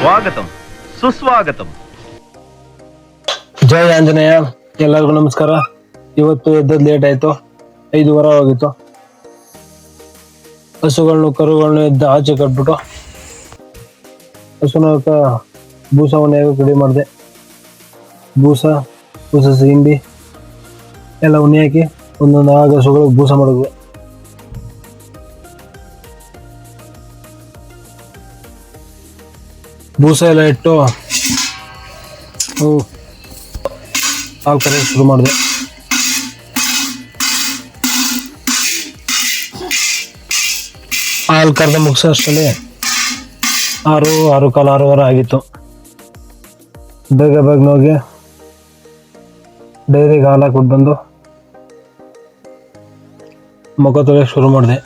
ಸ್ವಾಗತಂ ಸುಸ್ವಾಗತಂ. ಜೈ ಆಂಜನೇಯ. ಎಲ್ಲರಿಗೂ ನಮಸ್ಕಾರ. ಇವತ್ತು ಎದ್ದದ್ ಲೇಟ್ ಆಯ್ತು, 5:15 ಆಗಿತ್ತು. ಕರುಗಳನ್ನು ಎದ್ದು ಆಚೆ ಕಟ್ಬಿಟ್ಟು ಹಸುನ ಬೂಸವನ್ನು ರೆಡಿ ಮಾಡಿದೆ. ಬೂಸ ಹಿಂಡಿ ಎಲ್ಲ ಉಣ್ಣೆ ಹಾಕಿ ಒಂದೊಂದು ಹಸುಗಳಿಗೆ ಬೂಸ ಮಾಡಿದ್ವಿ. ಬೂಸ ಎಲ್ಲ ಇಟ್ಟು ಹಾಲು ಕರೆಯೋಕೆ ಶುರು ಮಾಡಿದೆ. ಹಾಲು ಕರೆದ ಮುಗಿಸೋ ಅಷ್ಟರಲ್ಲಿ 6:15 ಆಗಿತ್ತು. ಬೇಗ ಹೋಗಿ ಡೈರಿಗೆ ಹಾಲು ಹಾಕ್ಬಿಟ್ಟು ಬಂದು ಮುಖ ತೊಳೆಯೋಕೆ ಶುರು ಮಾಡಿದೆ.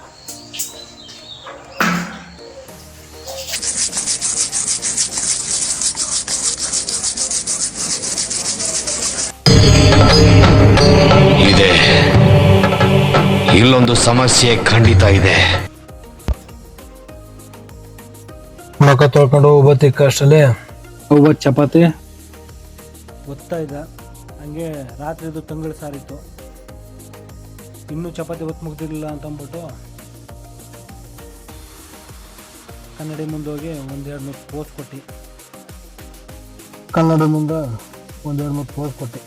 ಇಲ್ಲೊಂದು ಸಮಸ್ಯೆ ಖಂಡಿತ ಇದೆ. ಮುಖ ತೊಳ್ಕೊಂಡು ಒಬ್ಬತ್ತಿಕ್ಕ ಅಷ್ಟರಲ್ಲಿ ಒಬ್ಬತ್ತು ಚಪಾತಿ ಒತ್ತಾ ಇದ್ದ. ಹಂಗೆ ರಾತ್ರಿದು ತಂಗಳು ಸಾರಿತ್ತು, ಇನ್ನೂ ಚಪಾತಿ ಒತ್ತು ಮುಗ್ದಿರಲಿಲ್ಲ ಅಂತ ಅಂದ್ಬಿಟ್ಟು ಕನ್ನಡಿ ಮುಂದೆ ಹೋಗಿ 1-2 ಪೋಸ್ ಕೊಟ್ಟು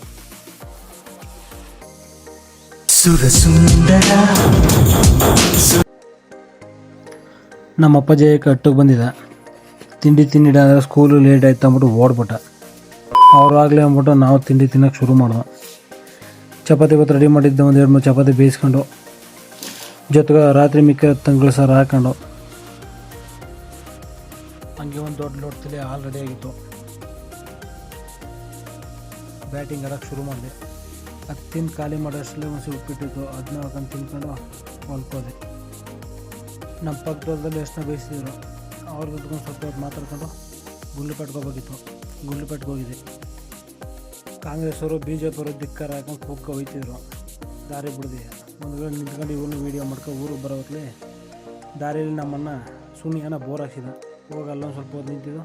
ನಮ್ಮ ಅಪ್ಪಾಜಿ ಕಟ್ಟಿಗೆ ಬಂದಿದ್ದ. ತಿಂಡಿ ಸ್ಕೂಲು ಲೇಟ್ ಆಯ್ತು ಅಂದ್ಬಿಟ್ಟು ಓಡ್ಬಿಟ್ಟ. ಅವ್ರಾಗಲೇ ಅಂದ್ಬಿಟ್ಟು ನಾವು ತಿಂಡಿ ತಿನ್ನೋಕೆ ಶುರು ಮಾಡಿದ್ವು. ಚಪಾತಿ ಇವತ್ತು ರೆಡಿ ಮಾಡಿದ್ದೆ. 1-2 ಚಪಾತಿ ಬೇಯಿಸ್ಕೊಂಡು ಜೊತೆಗೆ ರಾತ್ರಿ ಮಿಕ್ಕ ತಂಗಳು ಸಾರು ಹಾಕೊಂಡು ಹಂಗೆ ಒಂದು ದೊಡ್ಡ ಲೋಟದಲ್ಲಿ ಹಾಲು ರೆಡಿ ಆಗಿತ್ತು. ಬ್ಯಾಟಿಂಗ್ ಆಡೋಕ್ಕೆ ಶುರು ಮಾಡಿದೆ. ಅದು ತಿಂದು ಖಾಲಿ ಮಾಡೋಷ್ಟರಲ್ಲಿ ಒಂದು ಉಪ್ಪಿಟ್ಟಿತ್ತು, ಅದನ್ನ ಹಾಕೊಂಡು ತಿನ್ಕೊಂಡು ಹೊಲ್ಕೋದೆ. ನಮ್ಮ ಪಕ್ಕದಲ್ಲಿ ಎಷ್ಟನ್ನ ಬೇಯಿಸಿದ್ರು. ಅವ್ರ ಜೊತೆಗೊಂದು ಸ್ವಲ್ಪ ಹೊತ್ತು ಮಾತಾಡ್ಕೊಂಡು ಗುಂಡ್ಲುಪೇಟ್ಗೆ ಹೋಗಿದೆ. ಕಾಂಗ್ರೆಸ್ ಅವರು BJP ಧಿಕ್ಕಾರ ಹಾಕೊಂಡು ಕೂಗ್ಕ ಹೋಯ್ತಿದ್ರು. ದಾರಿ ಬಿಡದೆ ಒಂದು ವೇಳೆ ನಿಂತ್ಕೊಂಡು ಇವ್ರನ್ನ ವೀಡಿಯೋ ಮಾಡ್ಕೊಂಡು ಊರಿಗೆ ಬರೋತ್ಲೆ ದಾರಿಯಲ್ಲಿ ನಮ್ಮನ್ನು ಸುಣ್ಣಿಯನ್ನ ಬೋರ್ ಹಾಕ್ಸಿದ. ಹೋಗಿ ಅಲ್ಲೊಂದು ಸ್ವಲ್ಪ ಹೊತ್ತು ನಿಂತಿದ್ದು.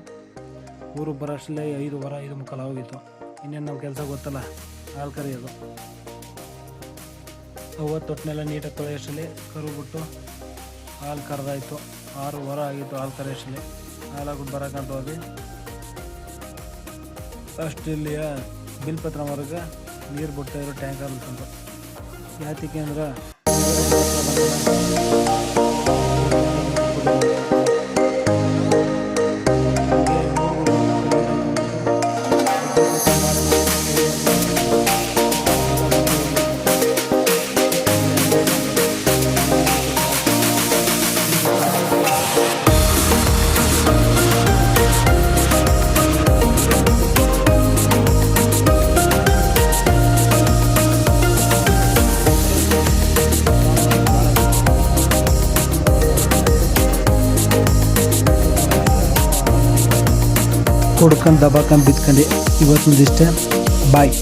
ಊರಿಗೆ ಬರೋ ಅಷ್ಟಲ್ಲೇ 5:15 ಹೋಗಿತ್ತು. ಇನ್ನೇನು ನಮ್ಮ ಕೆಲಸ ಗೊತ್ತಲ್ಲ, ಹಾಲು ಕರೆಯೋದು. ತೊಟ್ಟನೆಲ್ಲ ನೀಟಾಗಿ ತೊಳೆಯೋಷ್ಟರಲ್ಲಿ ಕರು ಬಿಟ್ಟು ಹಾಲು ಕರೆದಾಯಿತು. 6:15 ಆಗಿತ್ತು ಹಾಲು ಕರೆಯೋಷ್ಟರಲ್ಲಿ. ಹಾಲು ಹಾಕ್ಬಿಟ್ಟು ಬರೋಕ್ಕಂತ ಹೋಗಿ ಅಷ್ಟು ಇಲ್ಲಿಯ ಬಿಲ್ಪತ್ರವರೆಗೆ ನೀರು ಬಿಡ್ತಾಯಿದ್ರು ಟ್ಯಾಂಕರ್ ಅಂತಂದು. ಯಾತಕ್ಕೆ ಅಂದ್ರೆ ಹುಡ್ಕೊಂಡು ದಬಾಕೊಂಡು ಬಿತ್ಕೊಂಡು ಇವತ್ತೊಂದಿಷ್ಟೇ. ಬಾಯ್.